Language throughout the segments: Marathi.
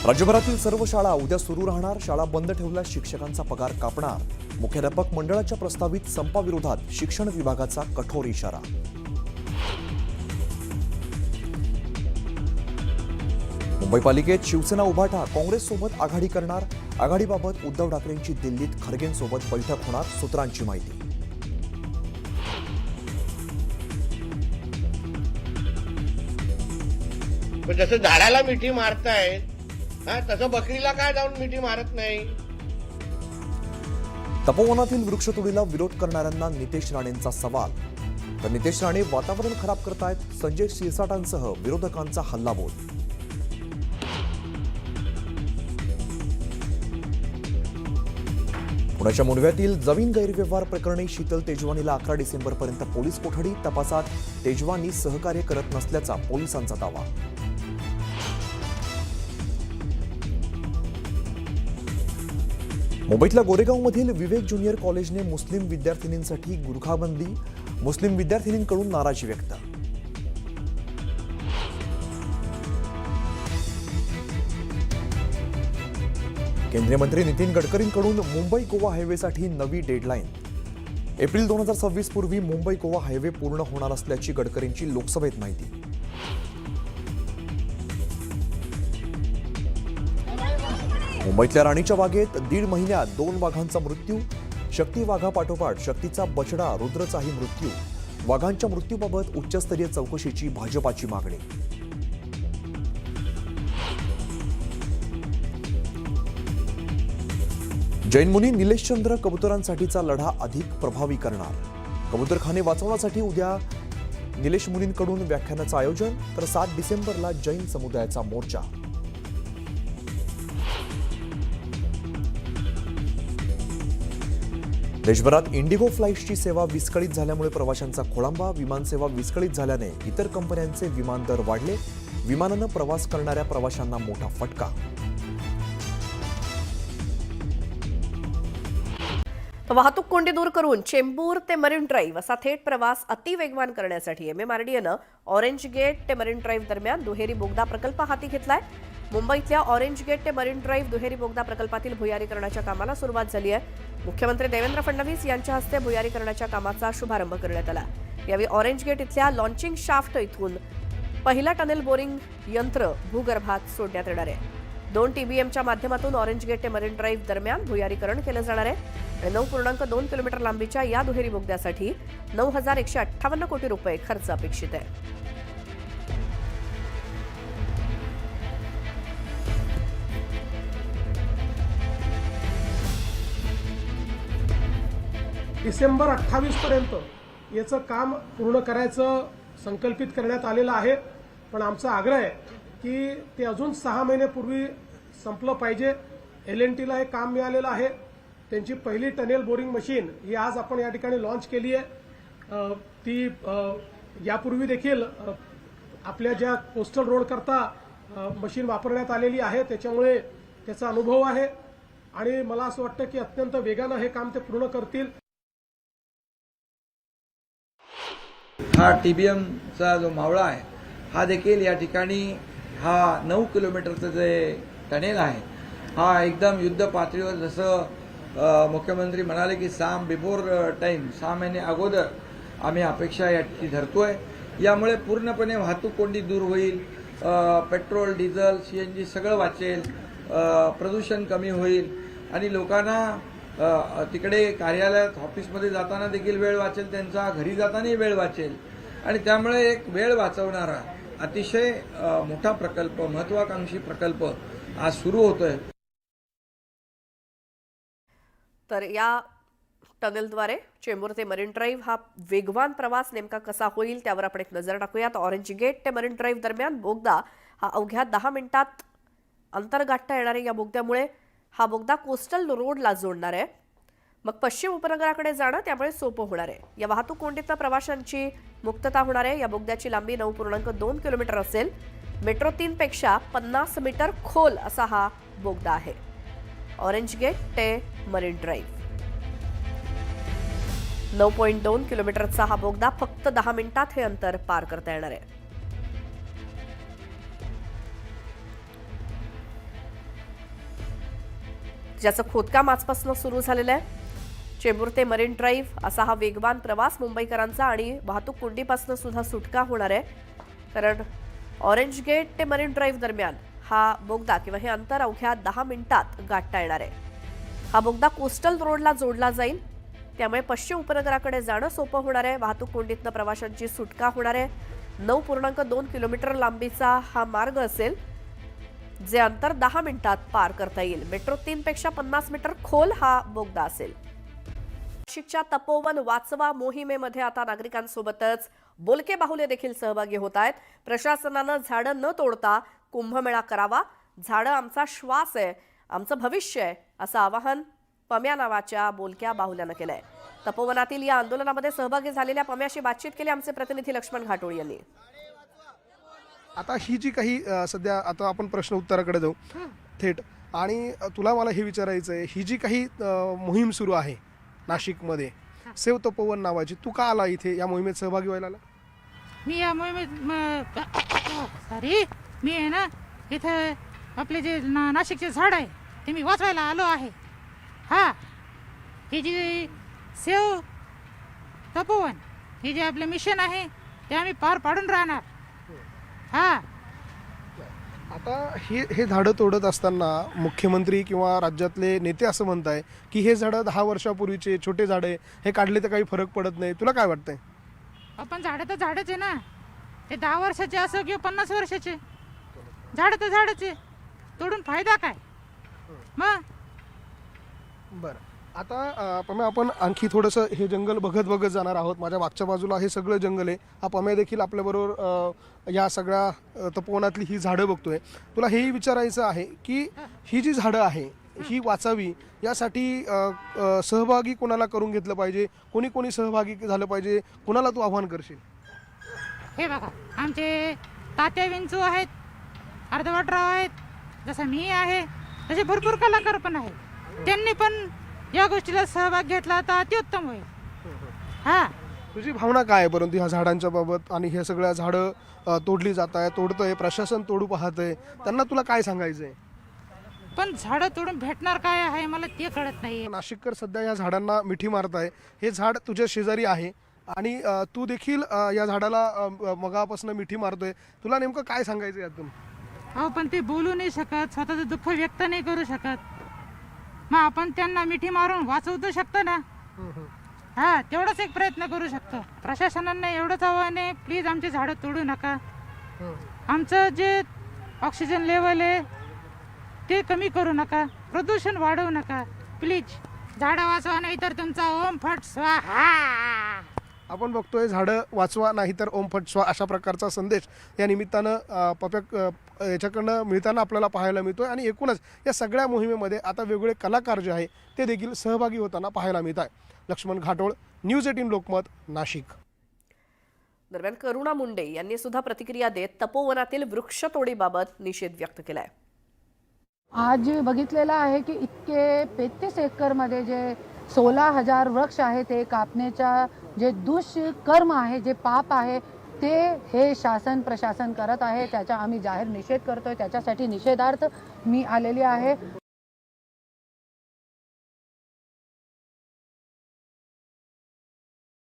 राज्यभरातील सर्व शाळा उद्या सुरू राहणार. शाळा बंद ठेवल्यास शिक्षकांचा पगार कापणार. मुख्याध्यापक मंडळाच्या प्रस्तावित संपाविरोधात शिक्षण विभागाचा कठोर इशारा. मुंबई पालिकेत शिवसेना उभाटा काँग्रेससोबत आघाडी करणार. आघाडीबाबत उद्धव ठाकरेंची दिल्लीत खरगेंसोबत बैठक होणार. सूत्रांची माहिती. जसं झाडाला मिठी मारतायत तसं बकरीला काय जाऊन मिठी मारत नाही. तपोवनातील वृक्षतोडीला विरोध करणाऱ्यांना नितेश राणेंचा सवाल. तर नितेश राणे वातावरण खराब करतायत. संजय शिरसाटांसह विरोधकांचा हल्लाबोल. पुण्याच्या मुंडव्यातील जमीन गैरव्यवहार प्रकरणी शीतल तेजवानीला 11 डिसेंबरपर्यंत पोलीस कोठडी. तपासात तेजवानी सहकार्य करत नसल्याचा पोलिसांचा दावा. मुंबईतल्या गोरेगावमधील विवेक ज्युनियर कॉलेजने मुस्लिम विद्यार्थिनींसाठी गुरखाबंदी. मुस्लिम विद्यार्थिनींकडून नाराजी व्यक्त. केंद्रीय मंत्री नितीन गडकरींकडून मुंबई गोवा हायवेसाठी नवी डेडलाईन. एप्रिल 2026 पूर्वी मुंबई गोवा हायवे पूर्ण होणार असल्याची गडकरींची लोकसभेत माहिती. मुंबईतल्या राणीच्या बागेत 1.5 महिन्यात 2 वाघांचा मृत्यू. शक्ती वाघापाठोपाठ शक्तीचा बछडा रुद्रचाही मृत्यू. वाघांच्या मृत्यूबाबत उच्चस्तरीय चौकशीची भाजपाची मागणी. जैन मुनी निलेशचंद्र कबुतरांसाठीचा लढा अधिक प्रभावी करणार. कबुतरखाने वाचवण्यासाठी उद्या निलेश मुनींकडून व्याख्यानाचं आयोजन. तर 7 डिसेंबरला जैन समुदायाचा मोर्चा. देशभरात इंडिगो फ्लाईट्सची सेवा विस्कळीत झाल्यामुळे प्रवाशांचा खोळंबा. विमानसेवा विस्कळीत झाल्याने इतर कंपन्यांचे विमान दर वाढले. विमानानं प्रवास करणाऱ्या प्रवाशांना मोठा फटका. वाहतूक कोंडी दूर करून चेंबूर ते मरीन ड्राईव्ह असा थेट प्रवास अतिवेगवान करण्यासाठी MMRDAनं ऑरेंज गेट ते मरीन ड्राईव्ह दरम्यान दुहेरी बोगदा प्रकल्प हाती घेतलाय. मुंबईतल्या ऑरेंज गेट ते मरीन ड्राईव्ह दुहेरी बोगदा प्रकल्पातील भुयारीकरणाच्या कामाला सुरुवात झाली आहे. मुख्यमंत्री देवेंद्र फडणवीस यांच्या हस्ते भुयारीकरणाच्या कामाचा शुभारंभ करण्यात आला. यावेळी ऑरेंज गेट इथल्या लॉन्चिंग शाफ्ट इथून पहिला टनेल बोरिंग यंत्र भूगर्भात सोडण्यात येणार आहे. 2 TBMच्या माध्यमातून ऑरेंज गेट ते मरीन ड्राईव्ह दरम्यान भुयारीकरण केलं जाणार आहे. 9.2 किलोमीटर लांबीच्या या दुहेरी बोगद्यासाठी 9,158 कोटी रुपये खर्च अपेक्षित आहे. डिसेंबर 28 पर्यंत याचं काम पूर्ण करायचं संकल्पित करण्यात आलेलं आहे. पण आमचा आग्रह आहे की ते अजून 6 महिन्यापूर्वी संपलं पाहिजे. LNTला हे काम मिळालेलं आहे. त्यांची पहिली टनेल बोरिंग मशीन ही आज आपण या ठिकाणी लॉन्च केली आहे. ती यापूर्वी देखील आपल्या ज्या कोस्टल रोड करता मशीन वापरण्यात आलेली आहे. त्याच्यामुळे त्याचा अनुभव आहे आणि मला असं वाटतं की अत्यंत वेगानं हे काम ते पूर्ण करतील. हा TBMचा जो मावळा आहे हा देखील या ठिकाणी हा 9 किलोमीटरचं जे टनेल आहे हा एकदम युद्ध पातळीवर जसं मुख्यमंत्री म्हणाले की 6 महिने अगोदर आम्ही अपेक्षा याची धरतोय. यामुळे पूर्णपणे वाहतूक कोंडी दूर होईल. पेट्रोल, डिझेल, CNG सगळं वाचेल. प्रदूषण कमी होईल आणि लोकांना तिकडे कार्यालयात ऑफिसमध्ये जाताना देखील वेळ वाचेल. त्यांचा घरी जातानाही वेळ वाचेल आणि त्यामुळे एक वेळ वाचवणारा अतिशय मोठा प्रकल्प, महत्वाकांक्षी प्रकल्प आज सुरू होतोय. तर या टनेलद्वारे चेंबूर ते मरीन ड्राईव्ह हा वेगवान प्रवास नेमका कसा होईल त्यावर आपण एक नजर टाकूयात. ऑरेंज गेट ते मरीन ड्राईव्ह दरम्यान बोगदा हा अवघ्या 10 मिनिटात अंतर गाठता येणार आहे. या बोगद्यामुळे हा बोगदा कोस्टल रोडला जोडणार आहे. मग पश्चिम उपनगराकडे जाणं त्यामुळे सोपं होणार आहे. या वाहतूक कोंडीतल्या प्रवाशांची मुक्तता होणार आहे. या बोगद्याची लांबी 9.2 किलोमीटर असेल. मेट्रो 3 पेक्षा 50 मीटर खोल असा हा बोगदा आहे. ऑरेंज गेट ते मरीन ड्राईव्ह 9.2 किलोमीटरचा हा बोगदा फक्त 10 मिनिटात हे अंतर पार करता येणार आहे. ज्याचं खोदकाम आजपासून सुरू झालेलं आहे. चेंबूर ते मरीन ड्राईव्ह असा हा वेगवान प्रवास मुंबईकरांचा आणि वाहतूक कोंडीपासून सुद्धा सुटका होणार आहे. कारण ऑरेंज गेट ते मरीन ड्राईव्ह दरम्यान हा बोगदा किंवा हे अंतर अवघ्या 10 मिनिटात गाठता येणार आहे. हा बोगदा कोस्टल रोडला जोडला जाईल, त्यामुळे पश्चिम उपनगराकडे जाणं सोपं होणार आहे. वाहतूक कोंडीतनं प्रवाशांची सुटका होणार आहे. 9.2 किलोमीटर लांबीचा हा मार्ग असेल, जे अंतर 10 मिनिटात पार करता येईल. मेट्रो 3 पेक्षा 50 मीटर खोल हा बोगदा असेल. नाशिकच्या तपोवन वाचवा मोहिमेमध्ये आता नागरिकांसोबतच बोलके बाहुले देखील सहभागी होत आहेत. प्रशासनानं झाडं न तोडता कुंभमेळा करावा. झाडं आमचा श्वास आहे, आमचं भविष्य आहे, असं आवाहन पम्या नावाच्या बोलक्या बाहुल्यानं केलंय. तपोवनातील या आंदोलनामध्ये सहभागी झालेल्या पम्याशी बातचीत केली आमचे प्रतिनिधी लक्ष्मण घाटोळ यांनी. आता ही जी काही सध्या आता आपण प्रश्न उत्तराकडे जाऊ थेट, आणि तुला मला हे विचारायचं आहे, ही जी काही मोहीम सुरू आहे नाशिकमध्ये सेव तपोवन नावाची, तू का आला इथे या मोहिमेत सहभागी व्हायला? मी या मोहिमेत मी आहे ना इथं आपले जे नाशिकचे झाड आहे ते मी वाचवायला आलो आहे. हा, हे जे सेव तपोवन हे जे आपलं मिशन आहे ते आम्ही पार पाडून राहणार. हा, आता हे झाडं तोडत असताना मुख्यमंत्री किंवा राज्यातले नेते असं म्हणताय की हे झाडं 10 वर्षापूर्वीचे छोटे झाडं आहे, हे काढले तर काही फरक पडत नाही. तुला काय वाटतंय? आपण झाडं तर झाडच आहे ना, ते 10 वर्षाचे असो किंवा 50 वर्षाचे, झाडं तर झाडच आहे, तोडून फायदा काय मग? बरं, आता पम्या आपण आणखी थोडंसं हे जंगल बघत जाणार आहोत. माझ्या मागच्या बाजूला हे सगळं जंगल आहे. हा पम्या देखील आपल्याबरोबर या सगळ्या तपोवनातली ही झाडं बघतोय. तुला हेही विचारायचं आहे की ही जी झाडं आहे ही वाचावी यासाठी सहभागी कोणाला करून घेतलं पाहिजे, कोणी सहभागी झालं पाहिजे, कोणाला तू आव्हान करशील? हे बघा, आमचे तात्या विंचू आहेत, अर्धवटराव आहेत, जसं मी आहे, तसे भरपूर कलाकार पण आहेत. त्यांनी पण या गोष्टीला सहभाग घेतला तर अतिउत्तम होईल. हा, तुझी भावना काय आहे परंतु ह्या झाडांच्या बाबत, आणि ह्या सगळ्या झाडं तोडली जात आहे, तोडतंय प्रशासन, तोडू पाहतंय, त्यांना तुला काय सांगायचं आहे? पण झाडं तोडून भेटणार काय आहे मला ते कळत नाही. नाशिककर सध्या या झाडांना मिठी मारताय. हे झाड तुझ्या शेजारी आहे आणि तू देखील या झाडाला मगापासून मिठी मारतोय. तुला नेमकं काय सांगायचं यातून? हो, पण ते बोलू नाही शकत, स्वतःचं दुःख व्यक्त नाही करू शकत. मग आपण त्यांना मिठी मारून वाचवू शकतो ना. हा, तेवढाच एक प्रयत्न करू शकतो. प्रशासनाने एवढंच आव्हान आहे, प्लीज आमची झाडं तोडू नका. आमचं जे ऑक्सिजन लेवल आहे ते कमी करू नका, प्रदूषण वाढवू नका, प्लीज झाडं वाचवा, नाही तर तुमचा ओम फट स्वाहा. आपण बघतोय झाडं वाचवा नाही तर ओम फट स्वा अशा प्रकारचा संदेश या निमित्तानं याच्याकडनं मिळताना आपल्याला पाहायला मिळतोय. आणि एकूणच या सगळ्या मोहिमेमध्ये आता वेगवेगळे कलाकार जे आहे ते देखील सहभागी होताना पाहायला मिळत आहे. लक्ष्मण घाटोळ, न्यूज 18 लोकमत, नाशिक. दरम्यान करुणा मुंडे यांनी सुद्धा प्रतिक्रिया देत तपोवनातील वृक्षतोडीबाबत निषेध व्यक्त केलाय. आज बघितलेलं आहे की इतके 33 एकरमध्ये जे 16,000 वृक्ष आहे ते कापण्याचा जे दुष्कर्म आहे, जे पाप आहे, ते हे शासन प्रशासन करत आहे. त्याचा आम्ही जाहीर निषेध करतोय. त्याच्यासाठी निषेधार्थ मी आलेली आहे.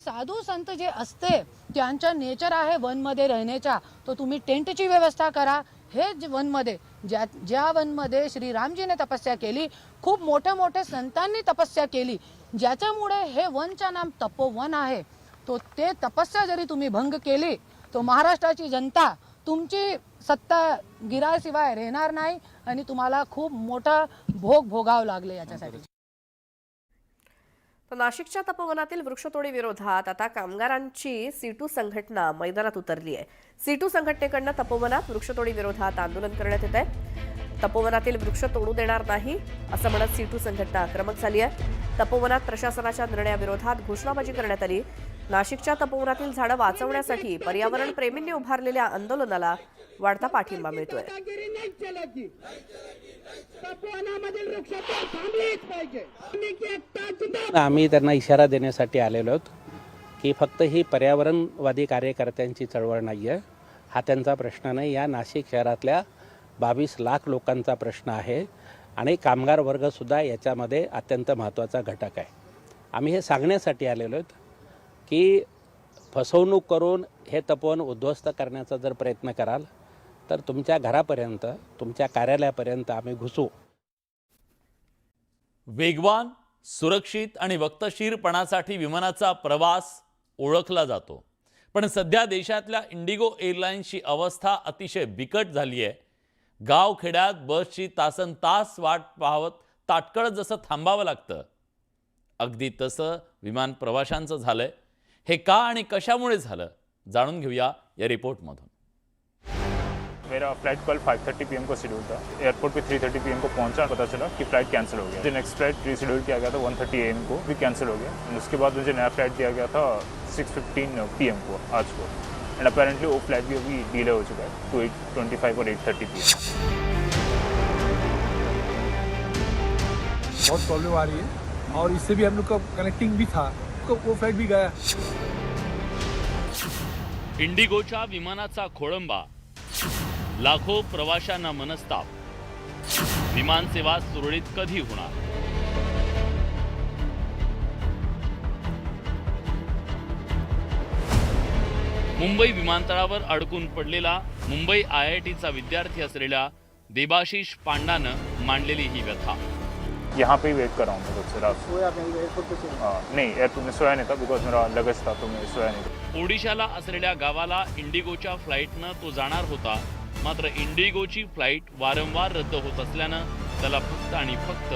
साधू संत जे असते त्यांचा नेचर आहे वनमध्ये राहण्याचा, तो तुम्ही टेंटची व्यवस्था करा. हे वनमध्ये ज्या वनमध्ये श्रीरामजीने तपस्या केली, खूप मोठ्या संतांनी तपस्या केली, ज्याच्यामुळे हे वनचं नाम तपोवन आहे. तो ते तपस्या जरी तुम्ही भंग केली तो महाराष्ट्राची जनता तुमची सत्ता गिराशिवाय राहणार नाही आणि तुम्हाला खूप मोठा भोग भोगावं लागले याच्यासाठी. तर नाशिकच्या तपोवनातील वृक्षतोडी विरोधात आता कामगारांची सीटू संघटना मैदानात उतरली आहे. सीटू संघटनेकडनं तपोवनात वृक्षतोडी विरोधात आंदोलन करण्यात येत आहे. तपोवनातील वृक्ष तोडू देणार नाही असं म्हणत सीटू संघटना आक्रमक झाली आहे. तपोवनात प्रशासनाच्या निर्णयाविरोधात घोषणाबाजी करण्यात आली. नाशिकच्या तपोवनातील झाडं वाचवण्यासाठी पर्यावरण प्रेमींनी उभारलेल्या आंदोलनाला वाढता पाठिंबा मिळतोय. आम्ही त्यांना इशारा देण्यासाठी आलेलो आहोत की फक्त ही पर्यावरणवादी कार्यकर्त्यांची चळवळ नाही आहे, हा त्यांचा प्रश्न नाही. या नाशिक शहरातल्या 22 लाख लोकांचा प्रश्न आहे. आणि कामगार वर्गसुद्धा याच्यामध्ये अत्यंत महत्त्वाचा घटक आहे. आम्ही हे सांगण्यासाठी आलेलो आहोत की फसवणूक करून हे तपोवन उद्ध्वस्त करण्याचा जर प्रयत्न कराल तर तुमच्या घरापर्यंत, तुमच्या कार्यालयापर्यंत आम्ही घुसू. वेगवान, सुरक्षित आणि वक्तशीरपणासाठी विमानाचा प्रवास ओळखला जातो. पण सध्या देशातल्या इंडिगो एअरलाईन्सची अवस्था अतिशय बिकट झाली आहे. गावखेड्यात बसची तासनतास वाट पाहत ताटकळत जसं थांबावं लागतं, अगदी तसं विमान प्रवाशांचं झालंय. हे का आणि कशामुळे झालं जाणून घेऊया या रिपोर्टमधून. मेरा फ्लाइट कल 5:30 PM को शेड्यूल था. एयरपोर्ट पे 3:30 PM को पहुंचा, पता चला कि फ्लाइट कैंसिल हो गया. नेक्स्ट फ्लाइट रीशेड्यूल किया गया था 1:30 AM को, भी कैंसिल हो गया. उसके बाद मुझे नया फ्लाइट दिया गया था 6:15 PM को आज को. एंड अपेरेंटली वो फ्लाइट भी अभी डिले हो चुका है टू 8:25 और 8:30 PM. बहुत प्रॉब्लम आ रही है और इससे भी हम लोग का कनेक्टिंग भी था, तो वो फ्लाइट भी गया. इंडिगोच्या विमानाचा खोळंबा, लाखो प्रवाशांना मनस्ताप. विमानसेवा सुरळीत कधी होणार? मुंबई विमानतळावर अडकून पडलेला मुंबई IITचा विद्यार्थी असलेल्या देबाशिष पांडानं मांडलेली ही व्यथा. यहाँ पे ही वेट कर रहा हूँ मैं खुद से रात. नहीं, एयरपोर्ट में सोया नहीं था बिकॉज मेरा लगेज था, तो मैं सोया नहीं था. ओडिशाला असलेल्या गावाला इंडिगोच्या फ्लाईटनं तो जाणार होता. मात्र इंडिगोची फ्लाईट वारंवार रद्द होत असल्यानं त्याला फक्त आणि फक्त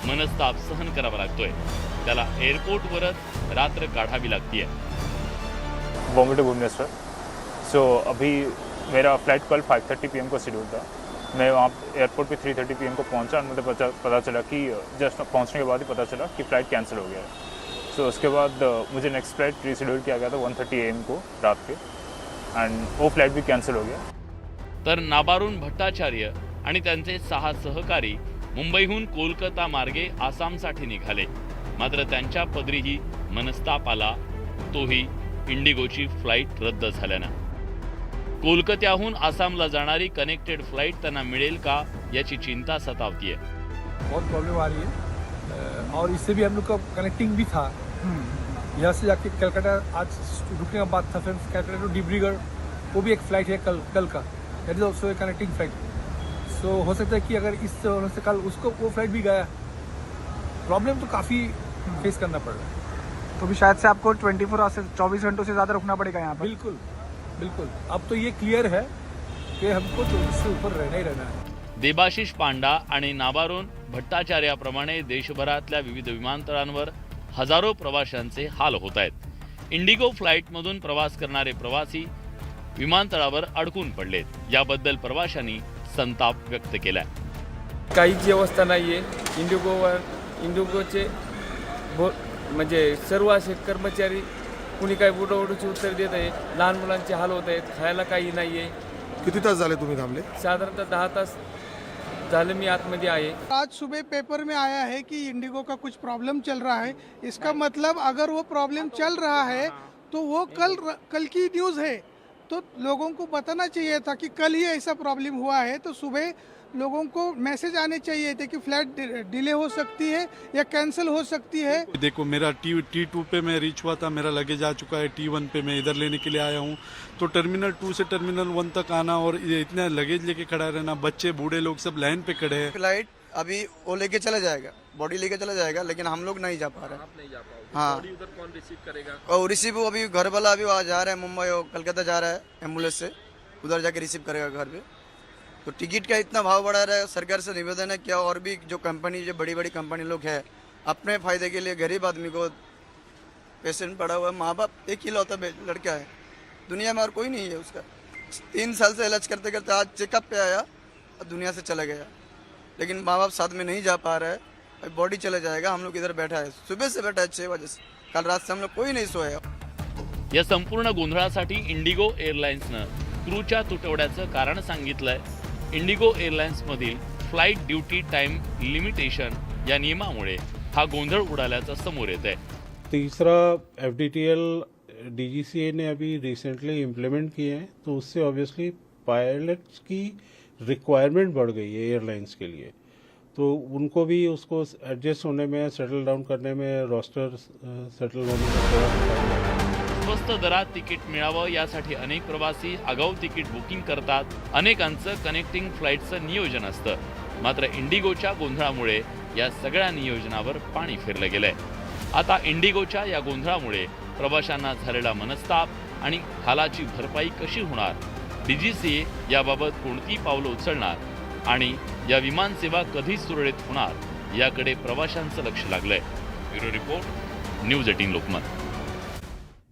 मनस्ताप सहन करावा लागतोय. त्याला एअरपोर्टवरच रात्र काढावी लागतीये. बॉम्बे टू भुवनेश्वर. सो अभी मेरा फ्लाइट कल 5:30 PM को शेड्यूल था. मैं वहाँ एयरपोर्ट पे 3:30 PM को पहुँचा और मुझे पता चला कि जस्ट पहुँचने के बाद ही पता चला कि फ़्लाइट कैंसिल हो गया है. सो उसके बाद मुझे नेक्स्ट फ्लाइट रीशेड्यूल किया गया था 1:30 AM को रात के, एंड वो फ्लाइट भी कैंसिल हो गया. तर नाबारून भट्टाचार्य आणि त्यांचे 6 सहकारी मुंबईहून कोलकाता मार्गे आसामसाठी निघाले. मात्र त्यांच्या पदरीही मनस्ताप आला, तोही इंडिगोची फ्लाईट रद्द झाल्यानं. कोलकात्याहून आसामला जाणारी कनेक्टेड फ्लाईट त्यांना मिळेल का याची चिंता सतावतीये. बहुत प्रॉब्लम आ रही है और इससे भी हम लोग का कनेक्टिंग भी था. यहाँ से जाके कलकत्ता आज रुकने का बात था, फिर कलकत्ता टू डिब्रूगढ़ वो भी एक फ़्लाइट है कल का, that is also a connecting flight. So हो सकता है कि अगर इस वजह से कल उसको वो फ्लाइट भी गया, प्रॉब्लम तो काफ़ी फेस करना पड़ रहा है. तो भी शायद से आपको 24 घंटों से ज़्यादा रुकना पड़ेगा यहाँ पर. बिल्कुल बिल्कुल, अब तो ये क्लियर है कि हमको 24 से ऊपर रहना ही रहना है. देबाशिष पांडा आणि नाबारून भट्टाचार्याप्रमाणे देशभरातल्या विविध विमानतळांवर हजारो प्रवाशांचे हाल होत आहेत. इंडिगो फ्लाईटमधून प्रवास करणारे प्रवासी विमानतळावर अडकून पडलेत. याबद्दल प्रवाशांनी संताप व्यक्त केलाय. काहीच व्यवस्था नाही आहे इंडिगोचे. म्हणजे सर्व असे कर्मचारी कुणी काही उडवडूची उत्तर देत आहे. लहान मुलांचे हाल होत आहेत, खायला काही नाही आहे. किती तास झाले तुम्ही थांबले? साधारणतः 10 तास झाले मी आतमध्ये आहे. आज सुबह पेपर में आया है कि इंडिगो का कुछ प्रॉब्लम चल रहा है. इसका मतलब अगर वो प्रॉब्लम चल रहा है तो वो कल की न्यूज़ है, तो लोगों को बताना चाहिए था कि कल ही ऐसा प्रॉब्लम हुआ है. तो सुबह लोगों को मैसेज आने चाहिए थे कि फ्लाइट डिले हो सकती है या कैंसिल हो सकती है. देखो मेरा T2 पे मैं रीच हुआ था, मेरा लगेज आ चुका है. T1 पे मैं इधर लेने के लिए आया हूँ. तो टर्मिनल 2 से टर्मिनल 1 तक आना और इतना लगेज लेके खड़ा रहना, बच्चे बूढ़े लोग सब लाइन पे खड़े हैं. फ्लाइट अभी वो लेके चला जाएगा, बॉडी लेके चला जाएगा, लेकिन हम लोग नहीं जा पा रहे. आप नहीं जा पाओगे. हाँ, उधर कौन रिसीव करेगा? और रिसीव अभी घर वाला अभी वहाँ जा रहा है, मुंबई और कलकत्ता जा रहा है एम्बुलेंस से, उधर जाके रिसीव करेगा घर पे. तो टिकट का इतना भाव बढ़ा रहा है. सरकार से निवेदन है क्या और भी जो कंपनी, जो बड़ी बड़ी कंपनी लोग हैं, अपने फायदे के लिए गरीब आदमी को, पेशेंट पड़ा हुआ है, माँ बाप एक ही लौता लड़का है दुनिया में और कोई नहीं है उसका. 3 साल से इलाज करते करते आज चेकअप पे आया और दुनिया से चला गया. लेकिन माँ बाप साथ में नहीं जा पा रहा है. बॉडी चला जाएगा. हम लोग इधर बैठा है, सुबह से बैठा है 6 बजे से. कल रात से हम लोग कोई नहीं सोया. या संपूर्ण गोंधळासाठी इंडिगो एअरलाइन्सनं क्रूच्या तुटवड्याचं कारण सांगितलंय. इंडिगो एअरलाइन्समधील फ्लाईट ड्युटी टाइम लिमिटेशन या नियमामुळे हा गोंधळ उडाल्याचं समोर येत आहे. तीसरा FDTL DGCA ने अभी रिसेंटली इम्प्लीमेंट किए हैं, तो उससे ऑब्वियसली पायलट्स की रिक्वायरमेंट बढ़ गई है एयरलाइंस के लिए. तो उनको भी उसको एडजस्ट होने में, सेटल डाउन करने में, रोस्टर सेटल होने में थोड़ा टाइम लगता है। स्वस्त दरात तिकीट मिळावं यासाठी अनेक प्रवासी आगाऊ तिकीट बुकिंग करतात. अनेकांचं कनेक्टिंग फ्लाईटचं नियोजन असतं. मात्र इंडिगोच्या गोंधळामुळे या सगळ्या नियोजनावर पाणी फिरलं गेलंय. आता इंडिगोच्या या गोंधळामुळे प्रवाशांना झालेला मनस्ताप आणि हालाची भरपाई कशी होणार, DGCA याबाबत कोणती पावलं उचलणार आणि या विमानसेवा कधी सुरळीत होणार याकडे प्रवाशांचं लक्ष लागलंय. Bureau report, news 18 Lokmat.